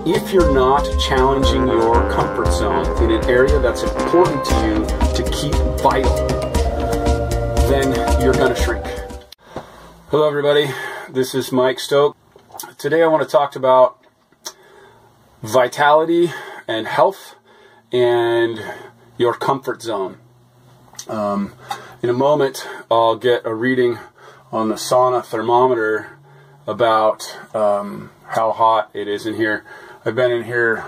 if you're not challenging your comfort zone in an area that's important to you to keep vital, then you're going to shrink. Hello everybody, this is Mike Stokes. Today I want to talk about vitality and health and your comfort zone. In a moment I'll get a reading on the sauna thermometer about how hot it is in here. I've been in here,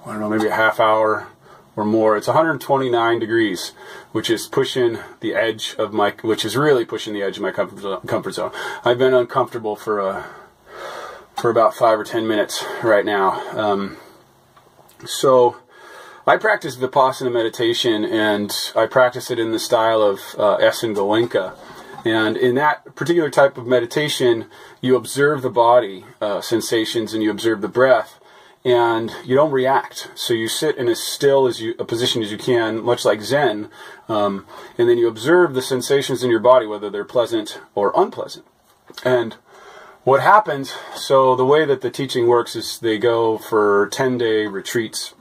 I don't know, maybe a half hour or more. It's 129 degrees, which is pushing the edge of my, really pushing the edge of my comfort zone. I've been uncomfortable for about 5 or 10 minutes right now. So I practice Vipassana meditation, and I practice it in the style of Essen Goenka. And in that particular type of meditation, you observe the body sensations and you observe the breath, and you don't react. So you sit in as still as a position as you can, much like Zen, and then you observe the sensations in your body, whether they're pleasant or unpleasant. And what happens, so the way that the teaching works is they go for 10-day retreats,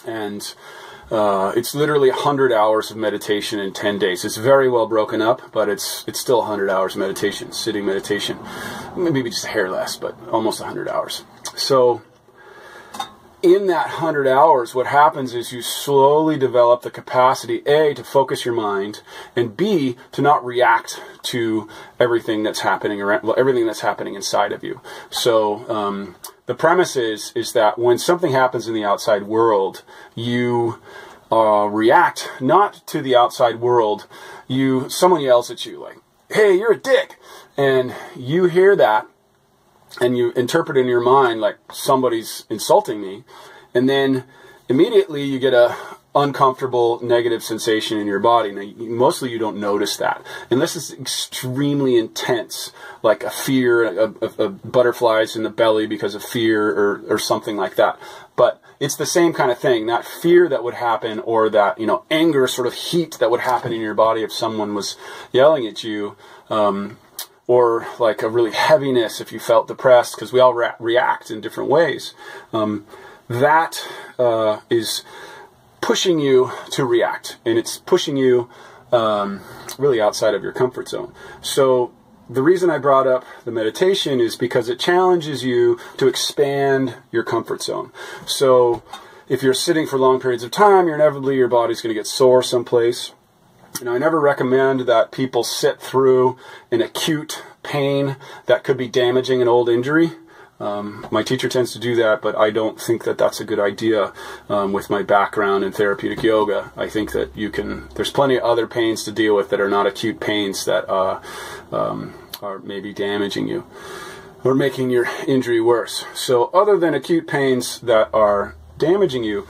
and it's literally 100 hours of meditation in 10 days. It's very well broken up, but it's still 100 hours of meditation, sitting meditation. Maybe just a hair less, but almost 100 hours. So in that 100 hours, what happens is you slowly develop the capacity, A, to focus your mind, and B, to not react to everything that's happening around, everything that's happening inside of you. So the premise is that when something happens in the outside world, you react not to the outside world. Someone yells at you like, "Hey, you're a dick," and you hear that, and you interpret in your mind like somebody's insulting me, and then immediately you get a uncomfortable negative sensation in your body. Now, mostly you don't notice that unless it's extremely intense, like a fear, a butterflies in the belly because of fear or something like that. But it's the same kind of thing. That fear that would happen, or that, anger, sort of heat that would happen in your body if someone was yelling at you, or like a really heaviness if you felt depressed, because we all react in different ways. That is pushing you to react, and it's pushing you really outside of your comfort zone. So the reason I brought up the meditation is because it challenges you to expand your comfort zone. So if you're sitting for long periods of time, inevitably your body's going to get sore someplace. I never recommend that people sit through an acute pain that could be damaging an old injury. My teacher tends to do that, but I don't think that that's a good idea with my background in therapeutic yoga. I think that there's plenty of other pains to deal with that are not acute pains that are maybe damaging you or making your injury worse. So other than acute pains that are damaging you,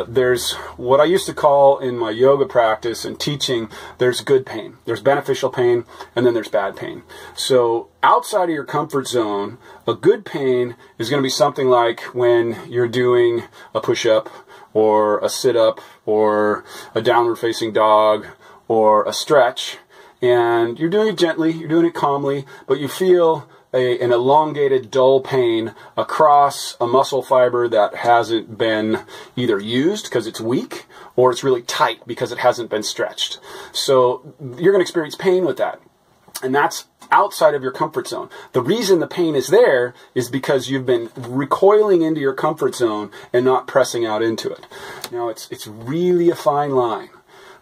there's what I used to call in my yoga practice and teaching, there's good pain, there's beneficial pain, and then there's bad pain. So outside of your comfort zone, a good pain is going to be something like when you're doing a push-up or a sit-up or a downward facing dog or a stretch, and you're doing it gently, you're doing it calmly, but you feel an elongated, dull pain across a muscle fiber that hasn't been either used because it's weak, or it's really tight because it hasn't been stretched. So you're going to experience pain with that. And that's outside of your comfort zone. The reason the pain is there is because you've been recoiling into your comfort zone and not pressing out into it. Now, it's really a fine line.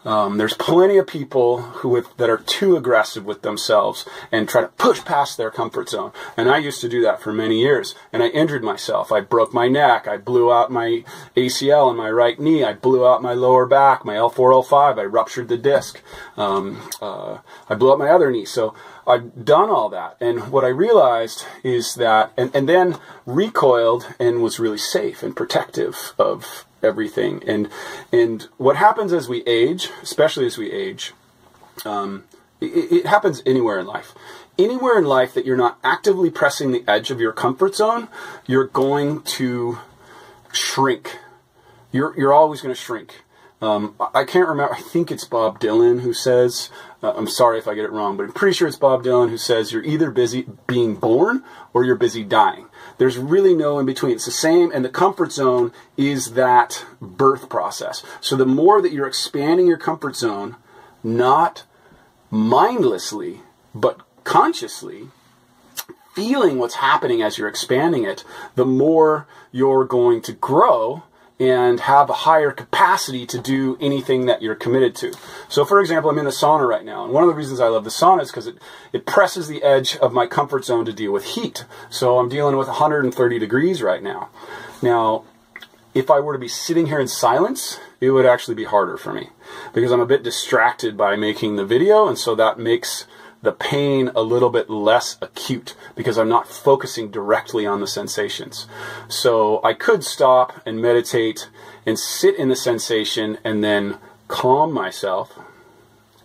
There's plenty of people that are too aggressive with themselves and try to push past their comfort zone. And I used to do that for many years. And I injured myself. I broke my neck. I blew out my ACL in my right knee. I blew out my lower back, my L4, L5. I ruptured the disc. I blew out my other knee. So I've done all that. And what I realized is that, and then recoiled and was really safe and protective of everything. And what happens as we age, especially as we age, it happens anywhere in life. Anywhere in life that you're not actively pressing the edge of your comfort zone, you're going to shrink. You're always going to shrink. I can't remember, I think it's Bob Dylan who says, I'm sorry if I get it wrong, but I'm pretty sure it's Bob Dylan who says you're either busy being born or you're busy dying. There's really no in between. It's the same, and the comfort zone is that birth process. So the more that you're expanding your comfort zone, not mindlessly, but consciously, feeling what's happening as you're expanding it, the more you're going to grow and have a higher capacity to do anything that you're committed to. So for example, I'm in the sauna right now, and one of the reasons I love the sauna is because it presses the edge of my comfort zone to deal with heat. So I'm dealing with 130 degrees right now. Now, if I were to be sitting here in silence, it would actually be harder for me because I'm a bit distracted by making the video, and so that makes the pain a little bit less acute because I'm not focusing directly on the sensations. So I could stop and meditate and sit in the sensation and then calm myself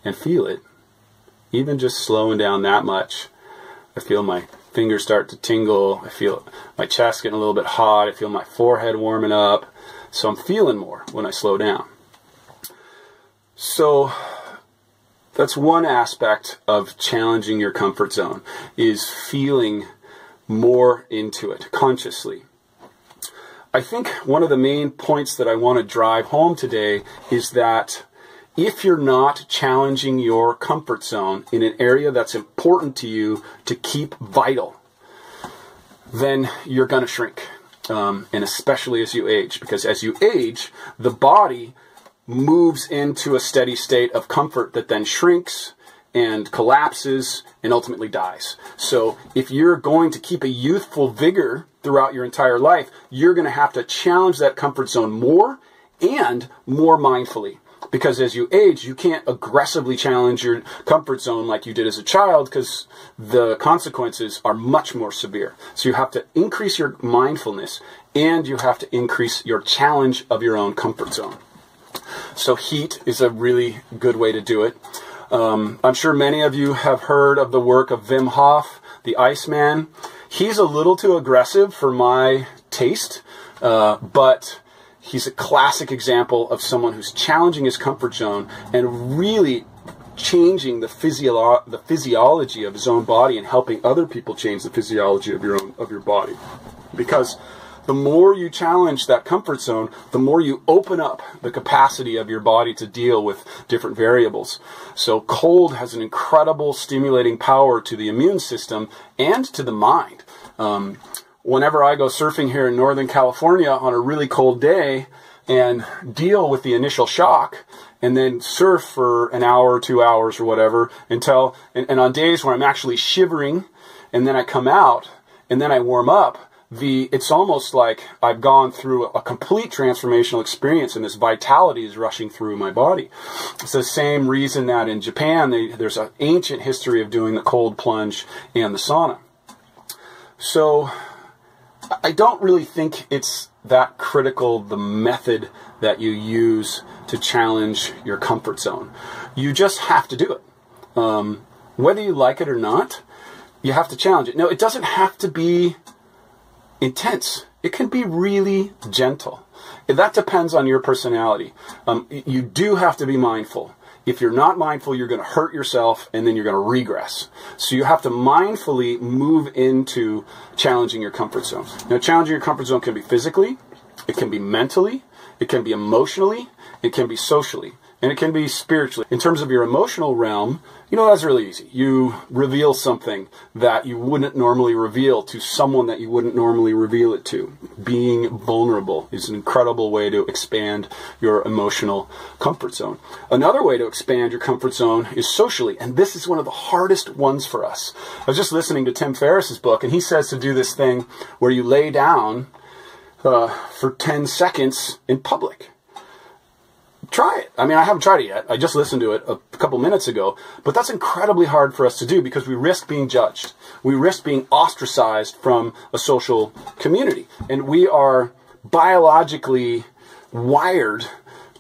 and feel it. Even just slowing down that much, I feel my fingers start to tingle. I feel my chest getting a little bit hot. I feel my forehead warming up. So I'm feeling more when I slow down. So that's one aspect of challenging your comfort zone, is feeling more into it consciously. I think one of the main points that I want to drive home today is that if you're not challenging your comfort zone in an area that's important to you to keep vital, then you're going to shrink. And especially as you age, because as you age, the body moves into a steady state of comfort that then shrinks and collapses and ultimately dies. So if you're going to keep a youthful vigor throughout your entire life, you're going to have to challenge that comfort zone more and more mindfully. Because as you age, you can't aggressively challenge your comfort zone like you did as a child because the consequences are much more severe. So you have to increase your mindfulness and you have to increase your challenge of your own comfort zone. So heat is a really good way to do it. I'm sure many of you have heard of the work of Wim Hof, the Iceman. He's a little too aggressive for my taste, but he's a classic example of someone who's challenging his comfort zone and really changing the physiology of his own body and helping other people change the physiology of your body. Because the more you challenge that comfort zone, the more you open up the capacity of your body to deal with different variables. So cold has an incredible stimulating power to the immune system and to the mind. Whenever I go surfing here in Northern California on a really cold day and deal with the initial shock and then surf for an hour or 2 hours or whatever and on days where I'm actually shivering and then I come out and then I warm up, it's almost like I've gone through a complete transformational experience and this vitality is rushing through my body. It's the same reason that in Japan there's an ancient history of doing the cold plunge and the sauna. So I don't really think it's that critical, the method that you use to challenge your comfort zone. You just have to do it. Whether you like it or not, you have to challenge it. Now, it doesn't have to be intense. It can be really gentle. That depends on your personality. You do have to be mindful. If you're not mindful, you're going to hurt yourself and then you're going to regress. So you have to mindfully move into challenging your comfort zone. Now, challenging your comfort zone can be physically, it can be mentally, it can be emotionally, it can be socially, and it can be spiritually. In terms of your emotional realm, that's really easy. You reveal something that you wouldn't normally reveal to someone that you wouldn't normally reveal it to. Being vulnerable is an incredible way to expand your emotional comfort zone. Another way to expand your comfort zone is socially, and this is one of the hardest ones for us. I was just listening to Tim Ferriss's book, and he says to do this thing where you lay down for 10 seconds in public. Try it. I mean, I haven't tried it yet. I just listened to it a couple minutes ago. But that's incredibly hard for us to do because we risk being judged. We risk being ostracized from a social community. And we are biologically wired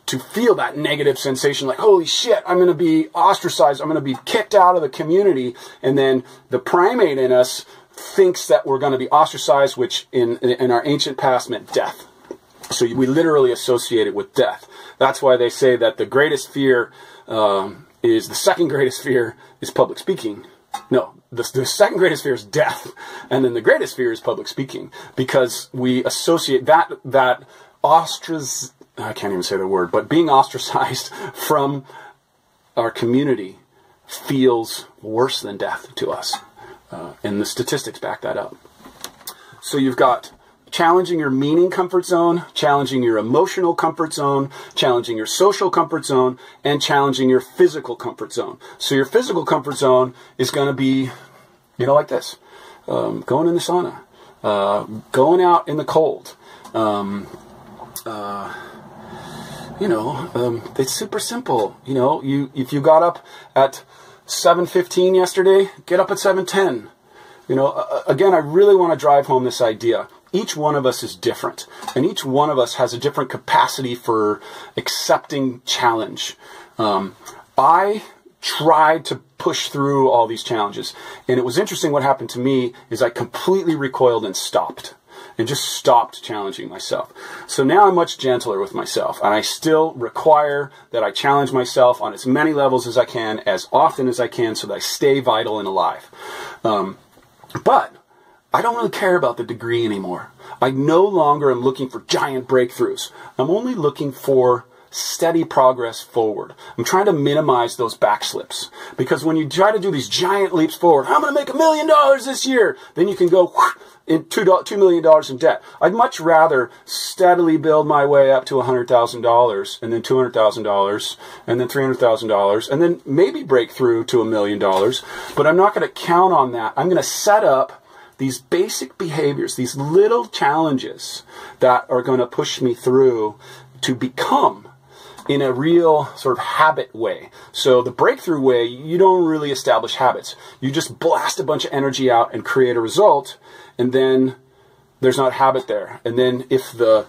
to feel that negative sensation like, holy shit, I'm going to be ostracized. I'm going to be kicked out of the community. And then the primate in us thinks that we're going to be ostracized, which in our ancient past meant death. So we literally associate it with death. That's why they say that the greatest fear the second greatest fear is public speaking. No, the second greatest fear is death. And then the greatest fear is public speaking, because we associate that I can't even say the word, but being ostracized from our community feels worse than death to us. And the statistics back that up. So you've got challenging your meaning comfort zone, challenging your emotional comfort zone, challenging your social comfort zone, and challenging your physical comfort zone. So your physical comfort zone is going to be, like this. Going in the sauna, going out in the cold. It's super simple. If you got up at 7:15 yesterday, get up at 7:10. Again, I really want to drive home this idea. Each one of us is different, and each one of us has a different capacity for accepting challenge. I tried to push through all these challenges, and it was interesting. What happened to me is I completely recoiled and just stopped challenging myself. So now I'm much gentler with myself, and I still require that I challenge myself on as many levels as I can, as often as I can, so that I stay vital and alive. But I don't really care about the degree anymore. I no longer am looking for giant breakthroughs. I'm only looking for steady progress forward. I'm trying to minimize those backslips, because when you try to do these giant leaps forward, I'm going to make $1 million this year, then you can go in $2 million in debt. I'd much rather steadily build my way up to $100,000, and then $200,000, and then $300,000, and then maybe break through to $1 million. But I'm not going to count on that. I'm going to set up these basic behaviors, these little challenges that are going to push me through to become in a real sort of habit way. So the breakthrough way, you don't really establish habits. You just blast a bunch of energy out and create a result, and then there's not habit there. And then if the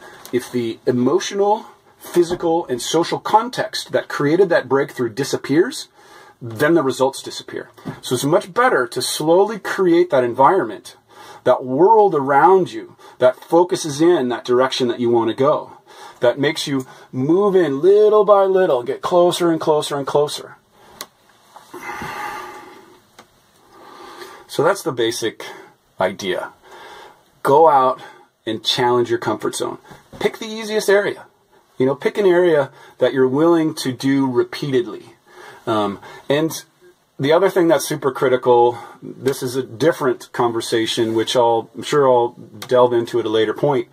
emotional, physical, and social context that created that breakthrough disappears, then the results disappear. So it's much better to slowly create that environment, that world around you that focuses in that direction that you want to go, that makes you move in little by little, get closer and closer and closer. So that's the basic idea. Go out and challenge your comfort zone. Pick the easiest area. Pick an area that you're willing to do repeatedly. And the other thing that's super critical, this is a different conversation, which I'm sure I'll delve into at a later point.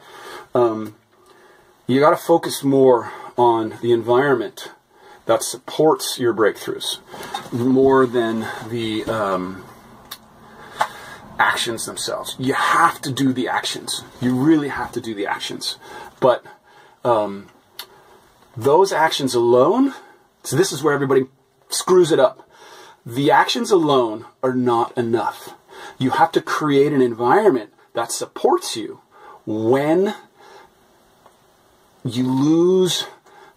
You got to focus more on the environment that supports your breakthroughs more than the actions themselves. You have to do the actions. You really have to do the actions. But those actions alone, so this is where everybody screws it up. The actions alone are not enough. You have to create an environment that supports you when you lose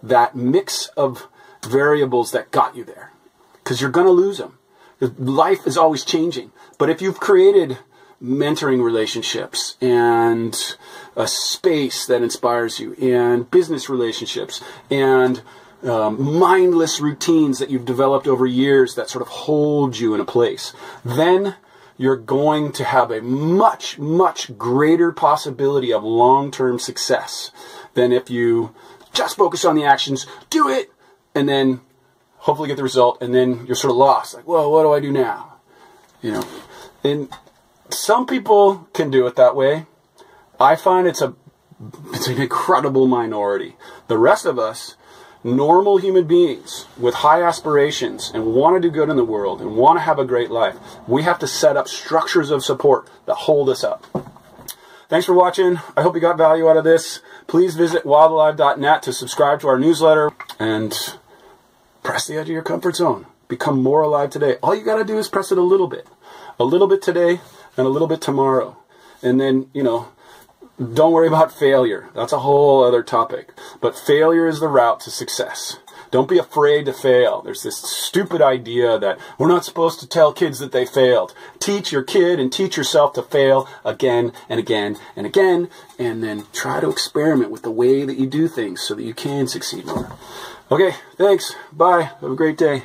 that mix of variables that got you there. Because you're going to lose them. Life is always changing. But if you've created mentoring relationships and a space that inspires you, and business relationships, and mindless routines that you've developed over years that sort of hold you in a place, then you're going to have a much, much greater possibility of long-term success than if you just focus on the actions, do it, and then hopefully get the result, and then you're sort of lost. Like, well, what do I do now? And some people can do it that way. I find it's an incredible minority. The rest of us, normal human beings with high aspirations and want to do good in the world and want to have a great life, we have to set up structures of support that hold us up. Thanks for watching. I hope you got value out of this. Please visit wildalive.net to subscribe to our newsletter and press the edge of your comfort zone. Become more alive today. All you got to do is press it a little bit today and a little bit tomorrow. And then, don't worry about failure. That's a whole other topic. But failure is the route to success. Don't be afraid to fail. There's this stupid idea that we're not supposed to tell kids that they failed. Teach your kid and teach yourself to fail again and again and again, and then try to experiment with the way that you do things so that you can succeed more. Okay, thanks. Bye. Have a great day.